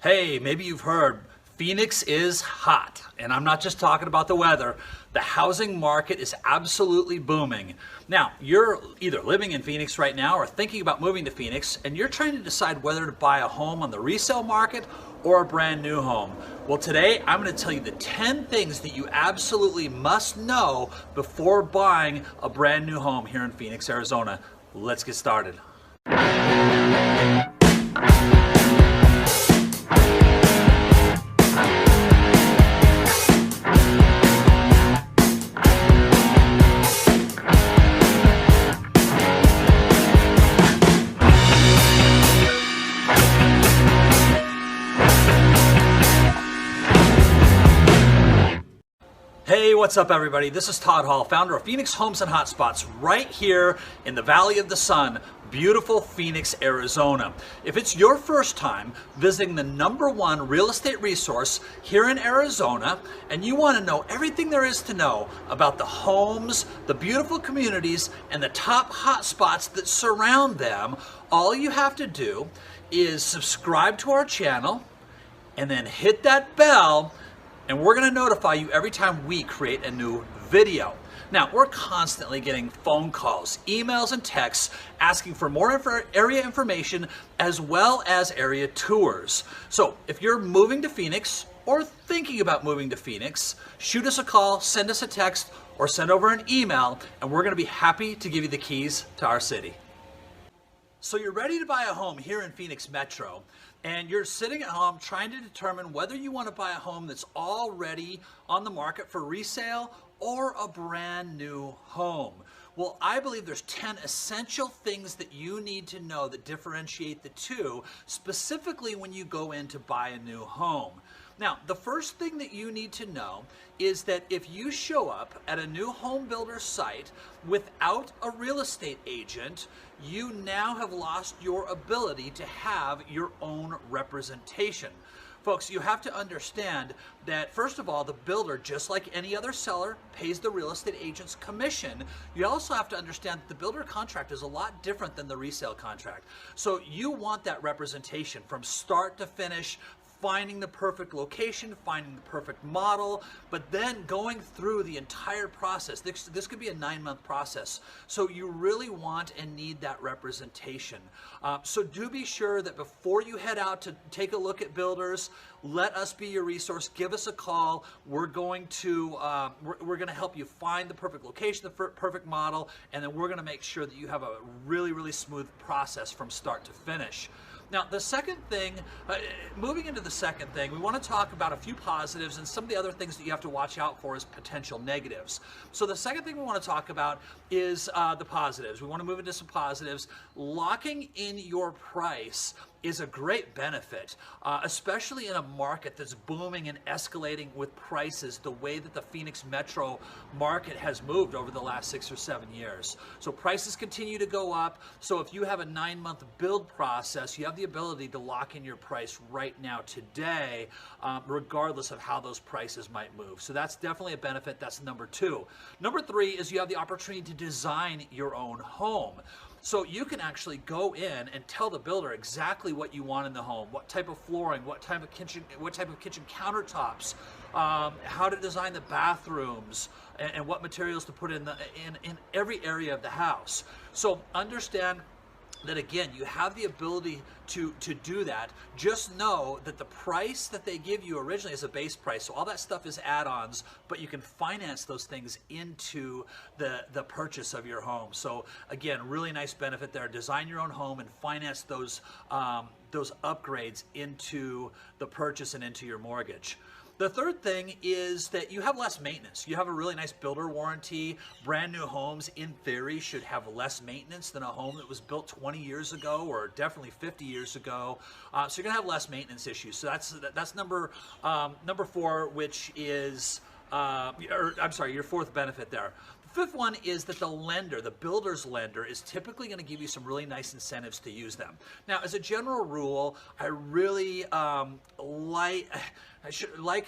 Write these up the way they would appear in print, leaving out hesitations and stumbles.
Hey, maybe you've heard Phoenix is hot, and I'm not just talking about the weather. The housing market is absolutely booming. Now, you're either living in Phoenix right now or thinking about moving to Phoenix, and you're trying to decide whether to buy a home on the resale market or a brand new home. Well, today I'm going to tell you the 10 things that you absolutely must know before buying a brand new home here in Phoenix, Arizona. Let's get started. Hey, what's up everybody? This is Todd Hall, founder of Phoenix Homes and Hotspots, right here in the Valley of the Sun, beautiful Phoenix, Arizona. If it's your first time visiting the #1 real estate resource here in Arizona, and you want to know everything there is to know about the homes, the beautiful communities, and the top hotspots that surround them, all you have to do is subscribe to our channel and then hit that bell, and we're going to notify you every time we create a new video. Now, we're constantly getting phone calls, emails, and texts asking for more area information as well as area tours. So if you're moving to Phoenix or thinking about moving to Phoenix, shoot us a call, send us a text, or send over an email, and we're going to be happy to give you the keys to our city. So you're ready to buy a home here in Phoenix Metro, and you're sitting at home trying to determine whether you want to buy a home that's already on the market for resale or a brand new home. Well, I believe there's 10 essential things that you need to know that differentiate the two, specifically when you go in to buy a new home. Now, the first thing that you need to know is that if you show up at a new home builder site without a real estate agent, you now have lost your ability to have your own representation. Folks, you have to understand that, first of all, the builder, just like any other seller, pays the real estate agent's commission. You also have to understand that the builder contract is a lot different than the resale contract. So you want that representation from start to finish, finding the perfect location, finding the perfect model, but then going through the entire process. This could be a 9-month process. So you really want and need that representation. So do be sure that before you head out to take a look at builders, let us be your resource. Give us a call. We're going to help you find the perfect location, the perfect model, and then we're going to make sure that you have a really smooth process from start to finish. Now, the second thing, moving into the second thing, we want to talk about a few positives, and some of the other things that you have to watch out for is potential negatives. So the second thing we want to talk about is the positives. We want to move into some positives. Locking in your price is a great benefit, especially in a market that's booming and escalating with prices the way that the Phoenix metro market has moved over the last 6 or 7 years. So prices continue to go up. So if you have a 9-month build process, you have the ability to lock in your price right now today, regardless of how those prices might move. So that's definitely a benefit. That's number 2. Number 3 is you have the opportunity to design your own home. So you can actually go in and tell the builder exactly what you want in the home, what type of flooring, what type of kitchen countertops, how to design the bathrooms, and what materials to put in every area of the house. So understand that, again, you have the ability to do that. Just know that the price that they give you originally is a base price. So all that stuff is add-ons, but you can finance those things into the purchase of your home. So again, really nice benefit there. Design your own home and finance those upgrades into the purchase and into your mortgage. The third thing is that you have less maintenance. You have a really nice builder warranty. Brand new homes, in theory, should have less maintenance than a home that was built 20 years ago or definitely 50 years ago. So you're gonna have less maintenance issues. So that's number 4, which is, I'm sorry, your fourth benefit there. Fifth one is that the lender, the builder's lender, is typically going to give you some really nice incentives to use them. Now, as a general rule, I really like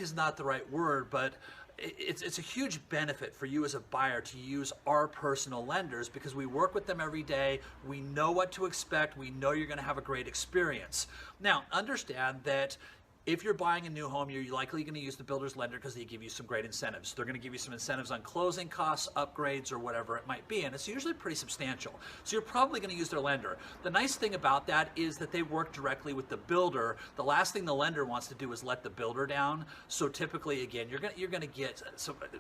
is not the right word, but it's a huge benefit for you as a buyer to use our personal lenders because we work with them every day. We know what to expect. We know you're going to have a great experience. Now, understand that if you're buying a new home, you're likely going to use the builder's lender because they give you some great incentives. They're going to give you some incentives on closing costs, upgrades, or whatever it might be, and it's usually pretty substantial. So you're probably going to use their lender. The nice thing about that is that they work directly with the builder. The last thing the lender wants to do is let the builder down. So typically, again, you're going to get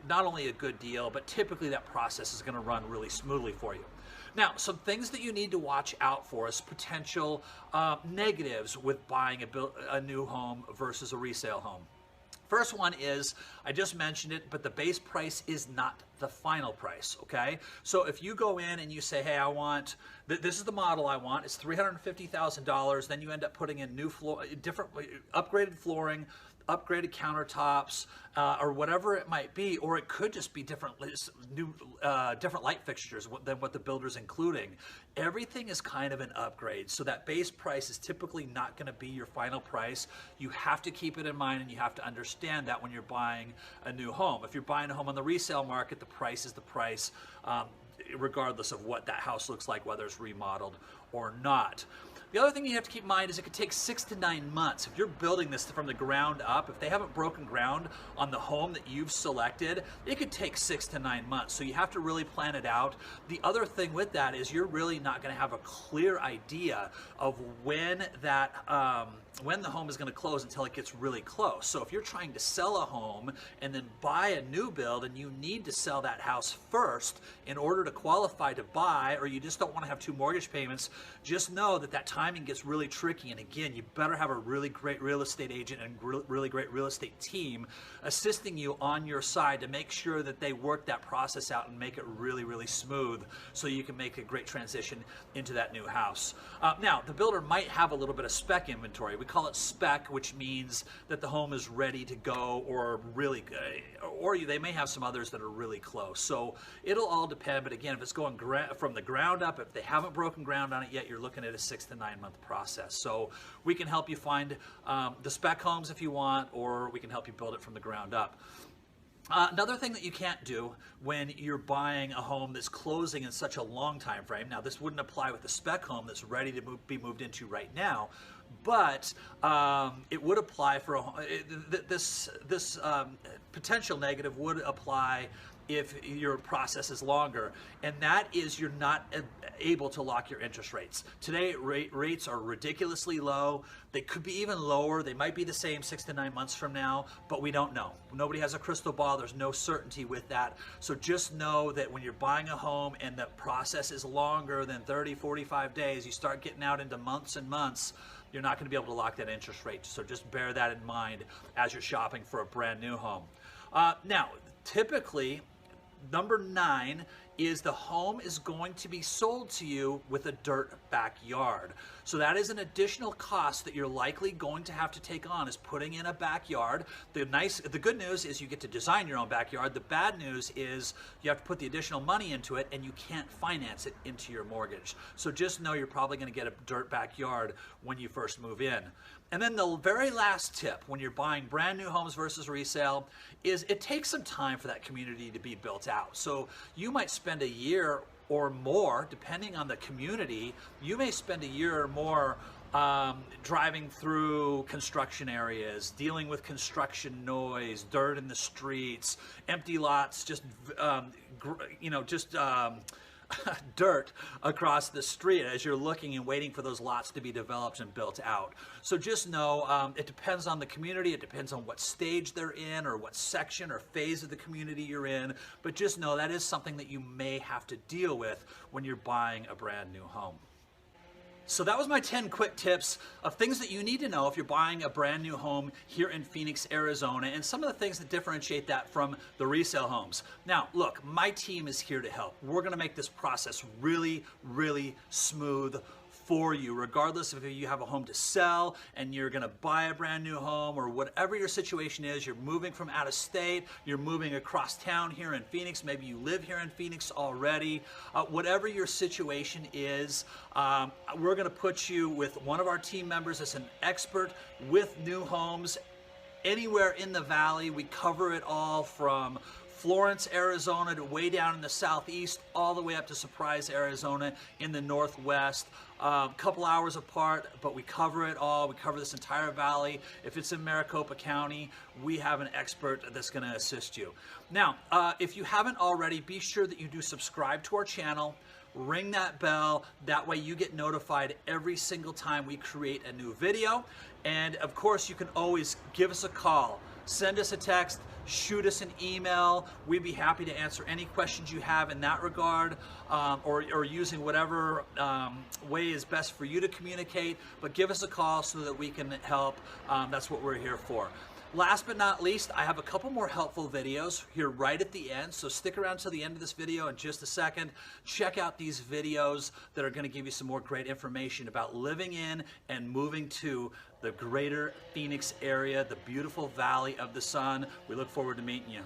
not only a good deal, but typically that process is going to run really smoothly for you. Now, some things that you need to watch out for is potential negatives with buying a new home versus a resale home. First one is, I just mentioned it, but the base price is not the final price, okay? So if you go in and you say, hey, I want, this is the model I want, it's $350,000, then you end up putting in new different upgraded flooring, upgraded countertops, or whatever it might be, or it could just be different light fixtures than what the builder's including. Everything is kind of an upgrade, so that base price is typically not going to be your final price. You have to keep it in mind, and you have to understand that when you're buying a new home. If you're buying a home on the resale market, the price is the price, regardless of what that house looks like, whether it's remodeled or not. The other thing you have to keep in mind is it could take 6 to 9 months. If you're building this from the ground up, if they haven't broken ground on the home that you've selected, it could take 6 to 9 months. So you have to really plan it out. The other thing with that is you're really not going to have a clear idea of when the home is going to close until it gets really close. So if you're trying to sell a home and then buy a new build and you need to sell that house first in order to qualify to buy, or you just don't want to have 2 mortgage payments, just know that that timing gets really tricky. And again, you better have a really great real estate agent and really great real estate team assisting you on your side to make sure that they work that process out and make it really, really smooth so you can make a great transition into that new house. Now, the builder might have a little bit of spec inventory. We call it spec, which means that the home is ready to go or really good, or they may have some others that are really close. So it'll all depend, but again, if it's going from the ground up, if they haven't broken ground on it yet, you're looking at a 6 to 9 month process. So we can help you find the spec homes if you want, or we can help you build it from the ground up. Another thing that you can't do when you're buying a home that's closing in such a long time frame, now this wouldn't apply with the spec home that's ready to be moved into right now, but it would apply for this potential negative would apply if your process is longer, and that is you're not able to lock your interest rates. Today, rates are ridiculously low. They could be even lower. They might be the same 6 to 9 months from now, but we don't know. Nobody has a crystal ball. There's no certainty with that. So just know that when you're buying a home and the process is longer than 30, 45 days, you start getting out into months and months, you're not going to be able to lock that interest rate. So just bear that in mind as you're shopping for a brand new home. Now, typically, number 9 is the home is going to be sold to you with a dirt backyard. So that is an additional cost that you're likely going to have to take on, is putting in a backyard. The good news is you get to design your own backyard. The bad news is you have to put the additional money into it and you can't finance it into your mortgage. So just know you're probably going to get a dirt backyard when you first move in. And then the very last tip when you're buying brand new homes versus resale is it takes some time for that community to be built out. So you might spend a year or more, depending on the community, you may spend a year or more driving through construction areas, dealing with construction noise, dirt in the streets, empty lots, dirt across the street as you're looking and waiting for those lots to be developed and built out. So just know it depends on the community, it depends on what stage they're in or what section or phase of the community you're in, but just know that is something that you may have to deal with when you're buying a brand new home. So that was my 10 quick tips of things that you need to know if you're buying a brand new home here in Phoenix, Arizona, and some of the things that differentiate that from the resale homes. Now, look, my team is here to help. We're gonna make this process really, really smooth for you, regardless if you have a home to sell and you're gonna buy a brand new home, or whatever your situation is. You're moving from out of state, you're moving across town here in Phoenix, maybe you live here in Phoenix already. Whatever your situation is, we're gonna put you with one of our team members that's an expert with new homes anywhere in the valley. We cover it all from Florence, Arizona, to way down in the southeast, all the way up to Surprise, Arizona in the northwest. Couple hours apart, but we cover it all. We cover this entire valley. If it's in Maricopa County, we have an expert that's going to assist you. Now, if you haven't already, be sure that you do subscribe to our channel. Ring that bell. That way you get notified every single time we create a new video. And of course, you can always give us a call, send us a text, shoot us an email. We'd be happy to answer any questions you have in that regard, or using whatever way is best for you to communicate. But give us a call so that we can help. That's what we're here for. Last but not least, I have a couple more helpful videos here right at the end, so stick around to the end of this video in just a second. Check out these videos that are going to give you some more great information about living in and moving to the greater Phoenix area, the beautiful Valley of the Sun. We look forward to meeting you.